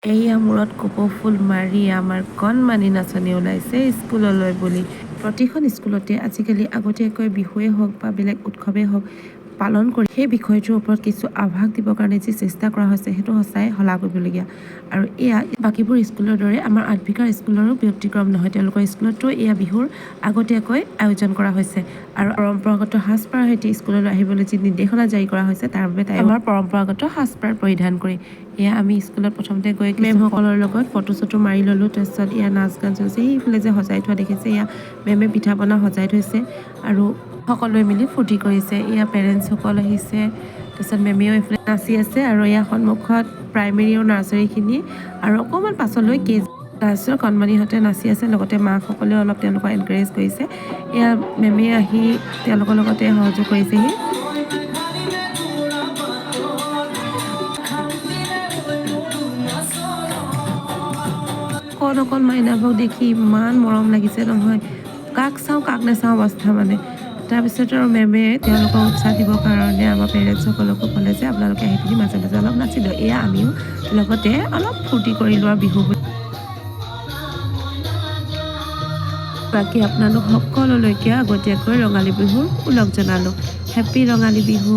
এইয়া মূৰত কপৌ ফুল মাৰি আমাৰ কণমানি নাচনী ওলাইছে স্কুললৈ বুলি। প্ৰতিখন স্কুলতে আজিকালি আগতীয়াকৈ বিহুৱে হওক বা বেলেগ উৎসৱেই হওক পালন কৰি সেই বিষয়টোৰ ওপৰত কিছু আভাস দিবৰ কাৰণে যি চেষ্টা কৰা হৈছে সেইটো সঁচাই শলাগ কৰিবলগীয়া। আৰু এয়া বাকীবোৰ স্কুলৰ দৰে আমাৰ আঠবিকাৰ স্কুলৰো ব্যতিক্ৰম নহয়। তেওঁলোকৰ স্কুলতো এয়া বিহুৰ আগতীয়াকৈ আয়োজন কৰা হৈছে আৰু পৰম্পৰাগত সাজপাৰ সৈতে স্কুললৈ আহিবলৈ যি নিৰ্দেশনা জাৰি কৰা হৈছে তাৰ বাবে তাই আমাৰ পৰম্পৰাগত সাজপাৰ পৰিধান কৰি এয়া আমি স্কুলত প্ৰথমতে গৈ মেমসকলৰ লগত ফটো চটো মাৰি ল'লোঁ। তাৰপিছত এয়া নাচ গান চলিছে। সেইফালে যে সজাই থোৱা দেখিছে এয়া মেমে পিঠা পনা সজাই থৈছে আৰু সকলোৱে মিলি ফূৰ্তি কৰিছে। এয়া পেৰেণ্টছসকল আহিছে, তাৰপিছত মেমেও এইফালে নাচি আছে আৰু এয়া সন্মুখত প্ৰাইমেৰী আৰু নাৰ্চাৰীখিনি আৰু অকণমান পাছলৈ ক্লাছৰ কণমানিহঁতে নাচি আছে, লগতে মাকসকলেও অলপ তেওঁলোকক এনকাৰেজ কৰিছে। এয়া মেমে আহি তেওঁলোকৰ লগতে সহযোগ কৰিছেহি। অকল মাইনাবোৰক দেখি ইমান মৰম লাগিছে নহয়, কাক চাওঁ কাক নাচাওঁ অৱস্থা মানে। তাৰপিছত আৰু মেমে তেওঁলোকক উৎসাহ দিবৰ কাৰণে আমাৰ পেৰেণ্টছসকলকো ক'লে যে আপোনালোকে আহি পিনি মাজে মাজে অলপ নাচি দিয়ক। এয়া আমিও লগতে অলপ ফূৰ্তি কৰিলোঁ আৰু বিহু বুলি। বাকী আপোনালোক সকলোলৈকে আগতীয়াকৈ ৰঙালী বিহুৰ ওলগ জনালোঁ। হেপ্পী ৰঙালী বিহু।